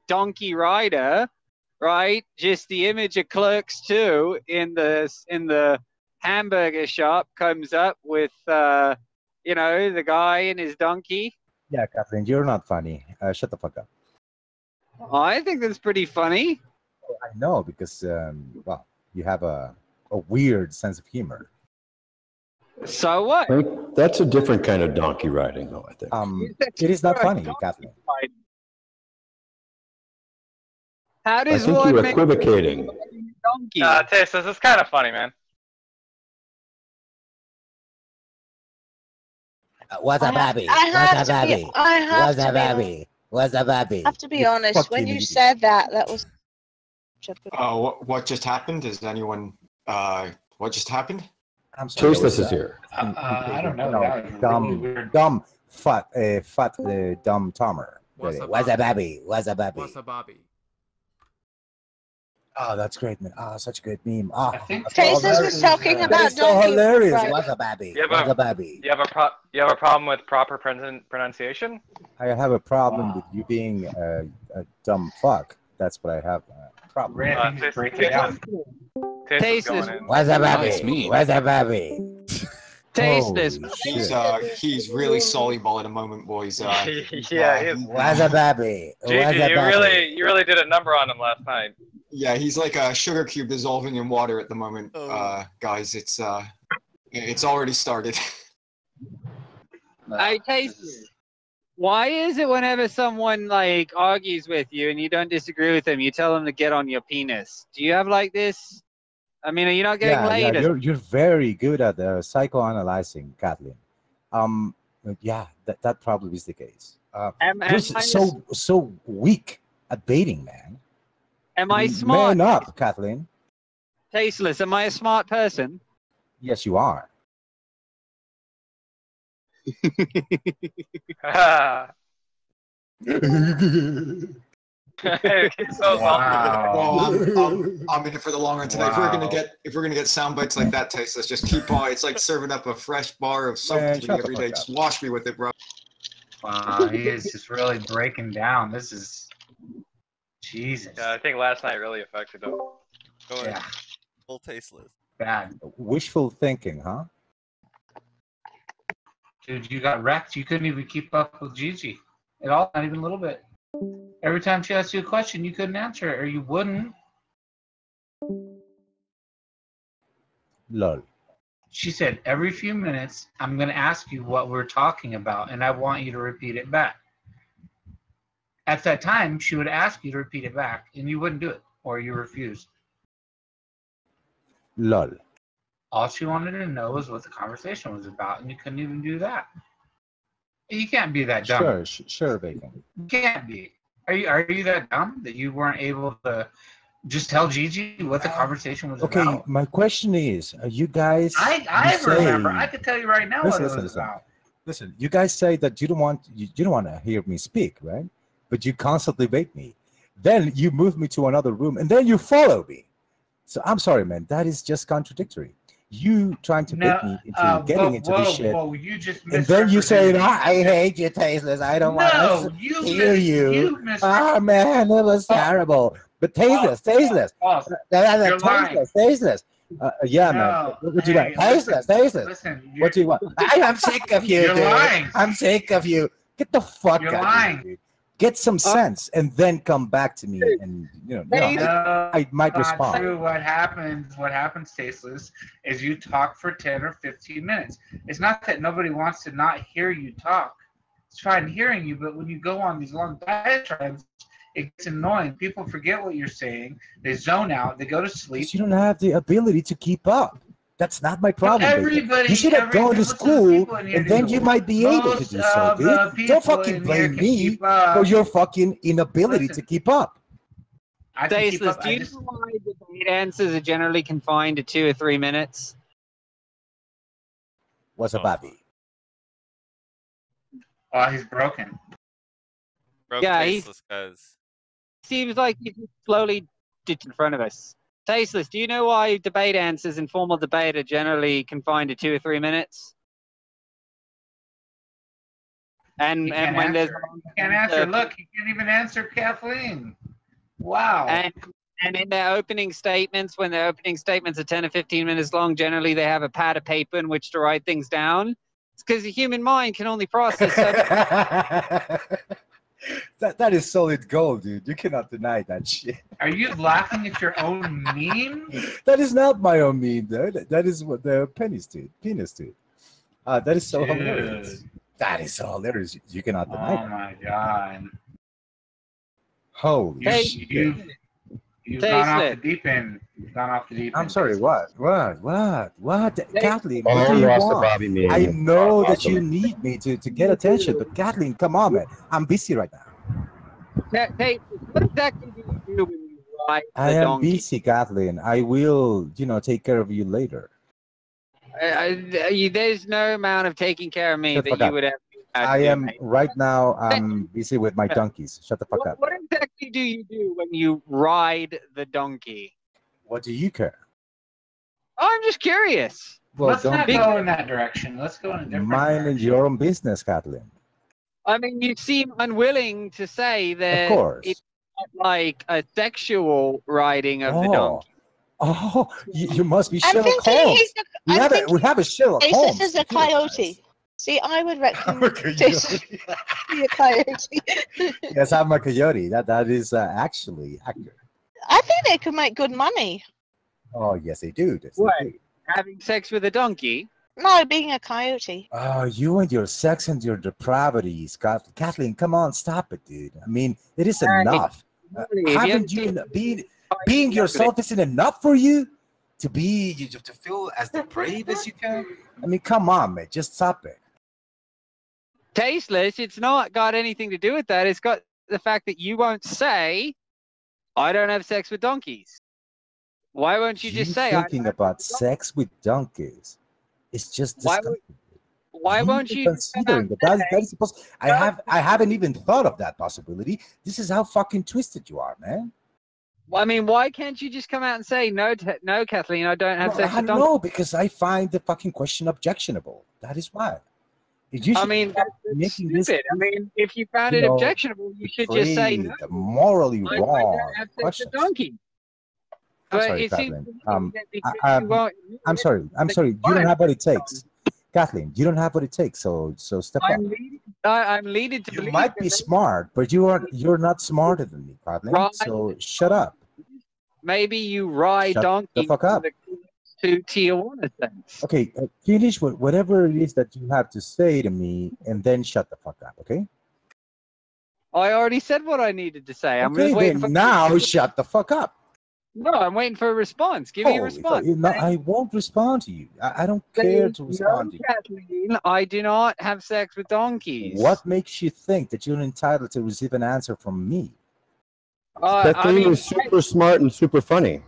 donkey rider, right? Just the image of Clerks 2 in the hamburger shop comes up with you know, the guy and his donkey. Yeah, Kathleen, you're not funny. Shut the fuck up. I think that's pretty funny. I know because well, you have a weird sense of humor. So what? I think that's a different kind of donkey riding, though. I think. It is not funny, Kathleen. How I does think one you're make equivocating. donkey? Tasteless, this is kind of funny, man. What's a baby? I have What's a to be. baby? I have What's to a be. baby? What's a baby? I have to be You honest. When fucking you idiot. said that was. What just happened? Is anyone? What just happened? I'm sorry. Tasteless is here. I don't know. No, That was dumb, really weird. dumb, fat, dumb Tomer. What's a What's a baby? What's a baby? What's a Bobby? Oh, that's great, man. Oh, such a good meme. Oh, I think Tasteless was talking that about is so donkey. hilarious. Right. What's a baby? Yeah, What's a baby? You have a problem with proper pronunciation? I have a problem with you being a dumb fuck. That's what I have. Problem. Ray, I think he's breaking down. Tasteless. What's a baby? Nice meme. What's a baby? Tasteless. Holy shit. He's really soluble at the moment, boys. Yeah, What's a baby? What's Gigi, a baby? you really did a number on him last night. Yeah, he's like a sugar cube dissolving in water at the moment, guys. It's already started. Hey, Tasteless. Why is it whenever someone like argues with you and you don't disagree with them, you tell them to get on your penis? Do you have like this? I mean, are you not getting laid? Yeah, you're very good at psychoanalyzing, Kathleen. Yeah, that probably is the case. You're so weak at baiting, man. Am I smart? Man up, Kathleen. Tasteless. Am I a smart person? Yes, you are. Well, I'm in it for the long run today. Wow. If we're gonna get sound bites like that, Tasteless, just keep on. It's like serving up a fresh bar of soap to me every day. Just wash me with it, bro. Wow, he is just really breaking down. This is Jesus. Yeah, I think last night really affected him. Yeah. Full Tasteless. Bad. Wishful thinking, huh? Dude, you got wrecked. You couldn't even keep up with Gigi at all, not even a little bit. Every time she asked you a question, you couldn't answer it, or you wouldn't. Lol. She said, every few minutes, I'm going to ask you what we're talking about, and I want you to repeat it back. At that time, she would ask you to repeat it back, and you wouldn't do it, or you refused. Lol. All she wanted to know was what the conversation was about, and you couldn't even do that. You can't be that dumb. Sure, Bacon. You can't be. Are you that dumb that you weren't able to just tell Gigi what the conversation was about? Okay, my question is, you guys... I remember. I could tell you right now what it was about. Listen, you guys say that you don't want to hear me speak, right? But you constantly bait me. Then you move me to another room, and then you follow me. So I'm sorry, man. That is just contradictory. You trying to bait me into getting into this shit, and then you say, "I hate you, Tasteless. I don't want to hear you." Oh man, that was terrible. But Tasteless, Tasteless. Yeah, man. What would you like? Tasteless. What do you want? I'm sick of you, dude. I'm sick of you. Get the fuck out of here, dude. Get some sense, and then come back to me, and I might respond. True. What happens, Tasteless, is you talk for 10 or 15 minutes. It's not that nobody wants to not hear you talk. It's fine hearing you, but when you go on these long diatribes, it gets annoying. People forget what you're saying. They zone out. They go to sleep. You don't have the ability to keep up. That's not my problem. You should have gone to school, and then you might be able to do so, dude. Don't fucking blame me for your fucking inability to keep up. Tasteless, do you know why debate answers are generally confined to 2 or 3 minutes? What's a baby? Oh, he's broken. Yeah, Tasteless, guys. Seems like he's slowly ditched in front of us. Tasteless, do you know why debate answers in formal debate are generally confined to 2 or 3 minutes? And can't when there's answer. He can't answer. Look, he can't even answer Kathleen. Wow. And in their opening statements, when their opening statements are 10 or 15 minutes long, generally they have a pad of paper in which to write things down. It's because the human mind can only process so that is solid gold, dude. You cannot deny that shit. Are you laughing at your own meme? That is not my own meme, though. That is what the penis did. That is so hilarious. That is so hilarious. You cannot deny that. Oh my god. Holy shit. You've gone off the deep end. You've gone off the deep end. I'm sorry, what? Kathleen, Oh, what do you lost the want? Bobby meme. I know that Awesome. you need me to get attention, but Kathleen, come on, man. I'm busy right now. Hey, what exactly do you do when you ride the I am donkey? busy, Kathleen. I will, take care of you later. There's no amount of taking care of me Shut the that fuck you up. would have. I am right now. I'm busy with my donkeys. Shut the fuck up. What exactly do you do when you ride the donkey? What do you care? I'm just curious. Well, Let's not go in that direction. Let's go in a different Mind direction. your own business, Kathleen. I mean, you seem unwilling to say that Of course. it's not like a sexual riding of the donkey. Oh, you must be I'm Sherlock thinking Holmes. he's We have a Sherlock Holmes. Tasteless is a coyote. See, I would reckon I'm a Tasteless coyote. be a coyote. Yes, I'm a coyote. That is actually accurate. I think they could make good money. Oh, yes, they do. Yes, What? they do. Having sex with a donkey? No, being a coyote. Oh, you and your sex and your depravities. Kathleen, come on, stop it, dude. I mean, it is enough. Haven't you being yourself isn't enough for you to feel as depraved as you can? I mean, come on, man. Just stop it. Tasteless, it's not got anything to do with that. It's got the fact that you won't say, I don't have sex with donkeys. Why won't you just say, thinking about sex with donkeys? It's just disgusting. Why won't you considering that is supposed? I haven't even thought of that possibility. This is how fucking twisted you are, man. Well, I mean, why can't you just come out and say, no, Kathleen, I don't have sex with donkeys? No, because I find the fucking question objectionable. That is why. I mean, that's stupid. I mean, if you found it objectionable, you should just say no. Morally wrong. I don't have sex with donkeys. I'm sorry, Kathleen. I'm sorry. You don't have what it takes. Kathleen, you don't have what it takes, so step up. I'm leading to believe you might be smart, but you're not smarter than me, Kathleen. So shut up. Maybe you ride donkeys the fuck up. To Tijuana sense. Okay, finish whatever it is that you have to say to me, and then shut the fuck up, okay? I already said what I needed to say. I'm okay, just waiting for now shut the fuck up. No, I'm waiting for a response. Give me a response. I won't respond to you. I don't care to respond to you. Kathleen, I do not have sex with donkeys. What makes you think that you're entitled to receive an answer from me? Kathleen is super smart and super funny.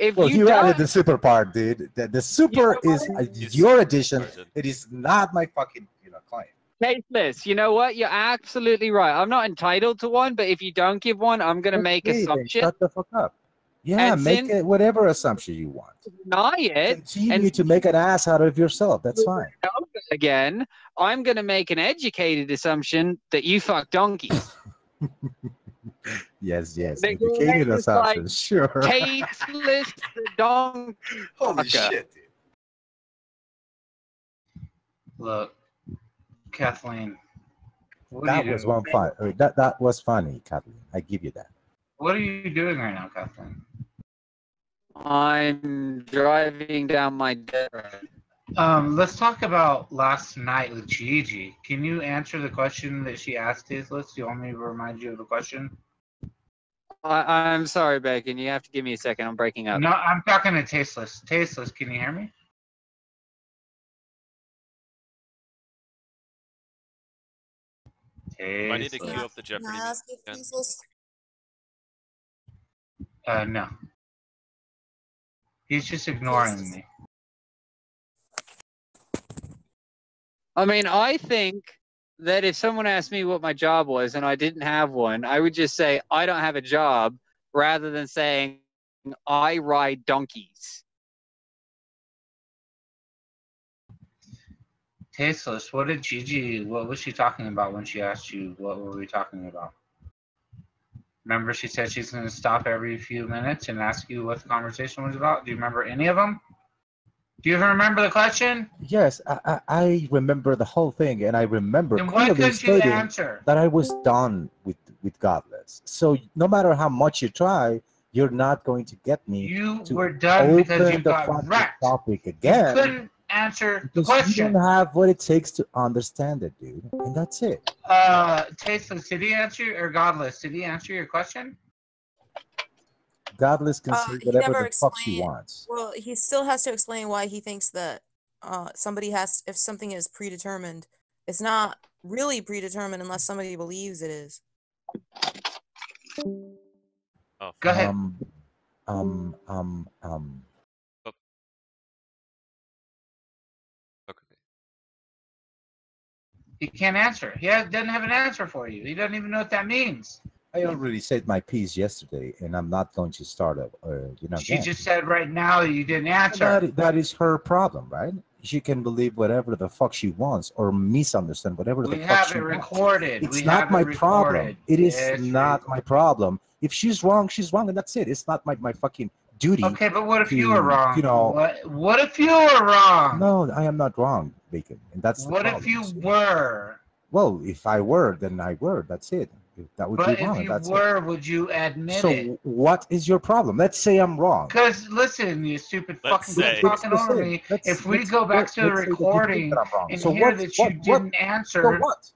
If well, you added the super part, dude. The super is your addition. It is not my fucking client. Tasteless, you know what? You're absolutely right. I'm not entitled to one, but if you don't give one, I'm going to make assumptions. Shut the fuck up. Yeah, and make it whatever assumption you want. Deny it. Continue to make an ass out of yourself. That's fine. Again, I'm going to make an educated assumption that you fuck donkeys. Yes. Educated assumption, like, sure. Tasteless the donkey. Holy shit, dude. Look, Kathleen. That was that was funny, Kathleen. I give you that. What are you doing right now, Kathleen? I'm driving down my dirt. Let's talk about last night with Gigi. Can you answer the question that she asked Tasteless? Do you want me to remind you of the question? I'm sorry, Bacon. You have to give me a second. I'm breaking up. No, I'm talking to Tasteless. Tasteless, can you hear me? Do I need to queue up the Jeopardy? No. He's just ignoring me. I mean, I think that if someone asked me what my job was and I didn't have one, I would just say, I don't have a job, rather than saying, I ride donkeys. Tasteless, what did Gigi, what was she talking about when she asked you what were we talking about? Remember she said she's going to stop every few minutes and ask you what the conversation was about? Do you remember any of them? Do you even remember the question? Yes, I remember the whole thing, and I remember Then why clearly couldn't you stating answer? that I was done with Godless. So no matter how much you try, you're not going to get me You to were done because you open the got fucking wrecked. topic You again couldn't answer the because you question. don't have what it takes to understand it, dude. And that's it. Tasteless, did he answer, or Godless, did he answer your question? Godless can say He whatever never the fuck she explained. wants. Well, he still has to explain why he thinks that somebody has. If something is predetermined, it's not really predetermined unless somebody believes it is. Oh, Go ahead. Um. okay. He can't answer. Doesn't have an answer for you. He doesn't even know what that means. I already said my piece yesterday, and I'm not going to start up. She Again. just said right now you didn't answer. That is her problem, right? She can believe whatever the fuck she wants or misunderstand whatever the We fuck have she it wants. recorded. It's We not have my it problem. recorded. It is Yes, not my problem. If she's wrong, and that's it. It's not my fucking duty. Okay, but what if to, you were wrong? You know, what if you were wrong? No, I am not wrong, Bacon. And that's the What problem. if you were? Well, if I were, then I were. That's it. That would But be wrong. if you that's were, it. would you admit So it? what is your problem? Let's say I'm wrong. Because listen, you stupid fucking keep talking over me. If we go back to the recording and hear that you didn't answer, so what?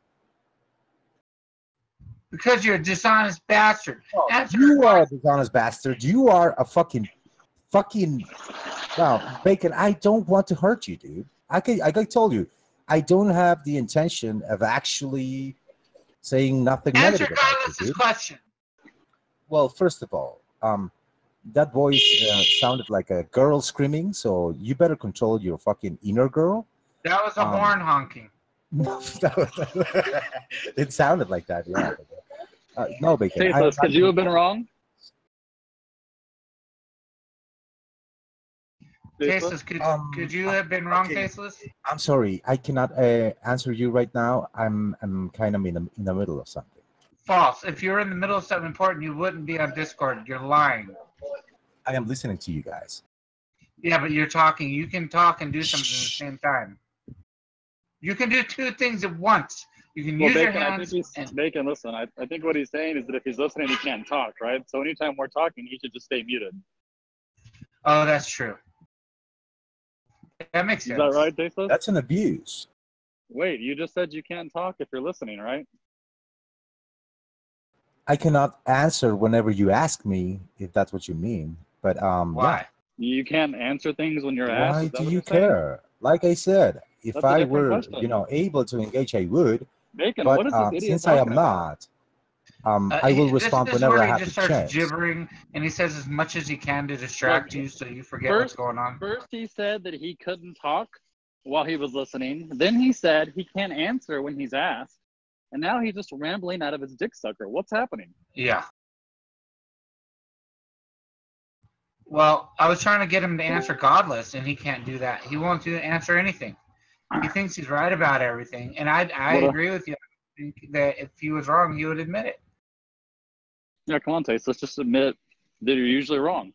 Because you're a dishonest bastard. You are a dishonest bastard. You are a fucking. Now, Bacon, I don't want to hurt you, dude. I told you, I don't have the intention of actually saying nothing Answer negative about you, Carlos's dude. question. Well, first of all, that voice sounded like a girl screaming, so you better control your fucking inner girl. That was a horn honking. It sounded like that, yeah. No, Bacon. Tasteless, could you have been wrong? Tasteless, could you have been wrong, Tasteless? I'm sorry, I cannot answer you right now. I'm kind of in the middle of something. False. If you're in the middle of something important, you wouldn't be on Discord. You're lying. I am listening to you guys. Yeah, but you're talking. You can talk and do something at the same time. You can do two things at once. You can use your hands. Bacon, listen, I think what he's saying is that if he's listening, he can't talk, right? So anytime we're talking, he should just stay muted. Oh, that's true. That makes sense. Is that right, Tasteless? That's an abuse. Wait, you just said you can't talk if you're listening, right? I cannot answer whenever you ask me, if that's what you mean. But why? Yeah. You can't answer things when you're asked. Why do you care? Like I said, if I were, able to engage, I would. Bacon, but what is this idiot since I am not, I will respond whenever I have the chance. He just starts gibbering, and he says as much as he can to distract you, so you forget what's going on. First, he said that he couldn't talk while he was listening. Then he said he can't answer when he's asked. And now he's just rambling out of his dick sucker. What's happening? Yeah. Well, I was trying to get him to answer Godless, and he can't do that. He won't answer anything. He thinks he's right about everything, and I agree with you. I think that if he was wrong, he would admit it. Yeah, come on, Taste. Let's just admit that you're usually wrong.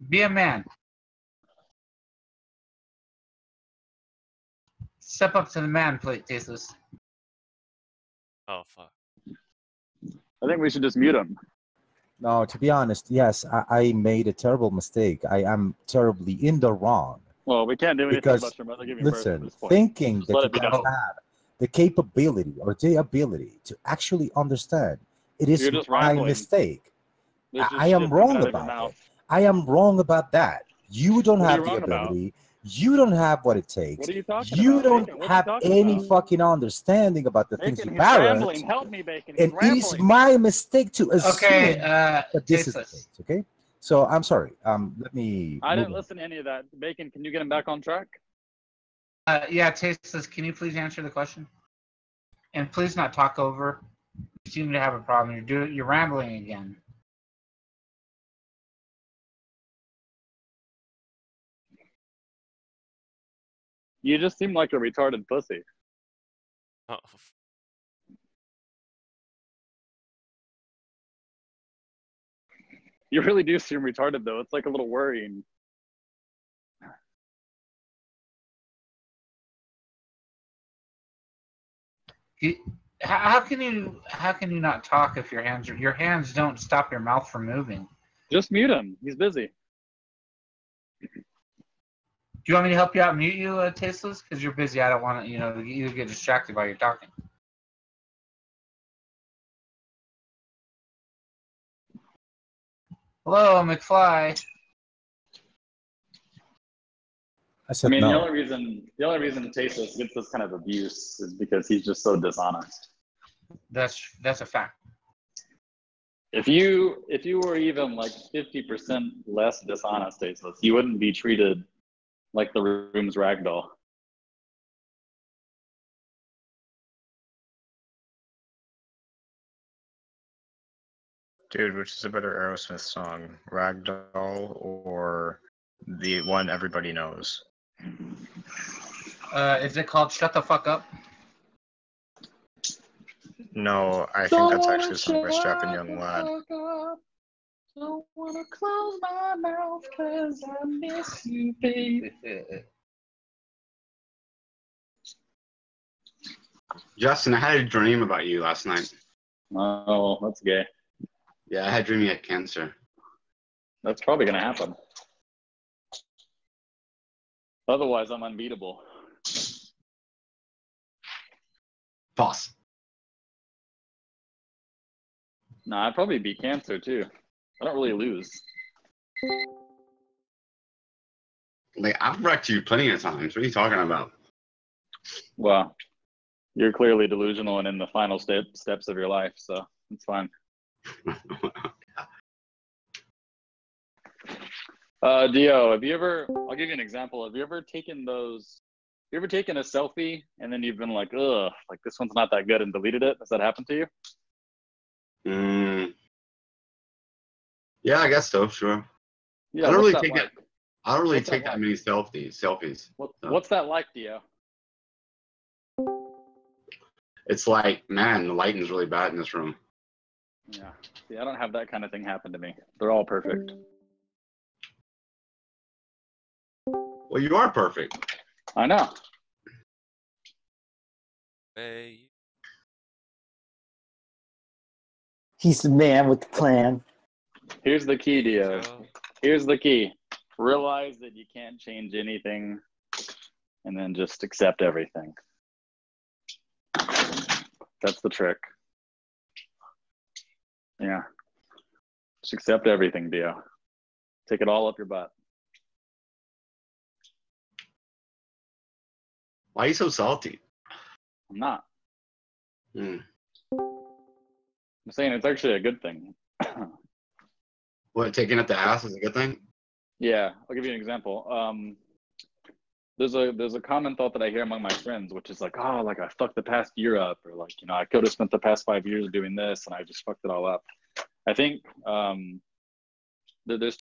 Be a man. Step up to the man plate, Tasteless. Oh, fuck. I think we should just mute him. No, to be honest, yes, I made a terrible mistake. I am terribly in the wrong. Well, we can't do anything because, about your mother giving listen, birth at this point. thinking just that you guys have the capability or the ability to actually understand, it is my mistake. I am wrong about it. I am wrong about that. You don't have the ability. You don't have what it takes. What are you talking you about? don't have any fucking understanding about the things you parent. Help me, Bacon. And it is my mistake to assume that this is the case. Okay. So I'm sorry. Let me. I didn't listen to any of that. Bacon, can you get him back on track? Yeah, Tasteless, can you please answer the question? And please not talk over. You seem to have a problem. You're rambling again. You just seem like a retarded pussy. Oh, You really do seem retarded, though. It's like a little worrying. How can you not talk if your hands don't stop your mouth from moving? Just mute him. He's busy. Do you want me to help you out, mute you, Tasteless? Because you're busy. I don't want to, you get distracted while you're talking. Hello, McFly. I mean, no. the only reason Tasteless gets this kind of abuse is because he's just so dishonest. That's a fact. If you were even like 50% less dishonest, Tasteless, you wouldn't be treated like the room's ragdoll. Dude, which is a better Aerosmith song, Ragdoll or the one everybody knows? Is it called Shut the Fuck Up? No, I think that's actually sung by Strapping Young Lad. Don't wanna close my mouth 'cause I miss you, baby. Justin, I had a dream about you last night. Oh, that's gay. Yeah, I had a dream you had cancer. That's probably gonna happen. Otherwise, I'm unbeatable. False. No, I'd probably beat cancer too. I don't really lose. Like, I've wrecked you plenty of times. What are you talking about? Well, you're clearly delusional and in the final steps of your life, so it's fine. Dio, have you ever, I'll give you an example. Have you ever taken a selfie and then you've been like, ugh, like this one's not that good and deleted it? Has that happened to you? Yeah, I guess so, sure. Yeah, I don't really take that many selfies. What's that like, Dio? It's like, man, the lighting's really bad in this room. Yeah. See, I don't have that kind of thing happen to me. They're all perfect. Well, you are perfect. I know. hey. He's the man with the plan. Here's the key, Dio. Here's the key. Realize that you can't change anything and then just accept everything. That's the trick. Yeah. Just accept everything, Dio. Take it all up your butt. Why are you so salty? I'm not. I'm saying it's actually a good thing. What, taking up the ass is a good thing? Yeah, I'll give you an example. There's a common thought that I hear among my friends, which is like, oh, like I fucked the past year up, or like, I could have spent the past 5 years doing this and I just fucked it all up. I think there's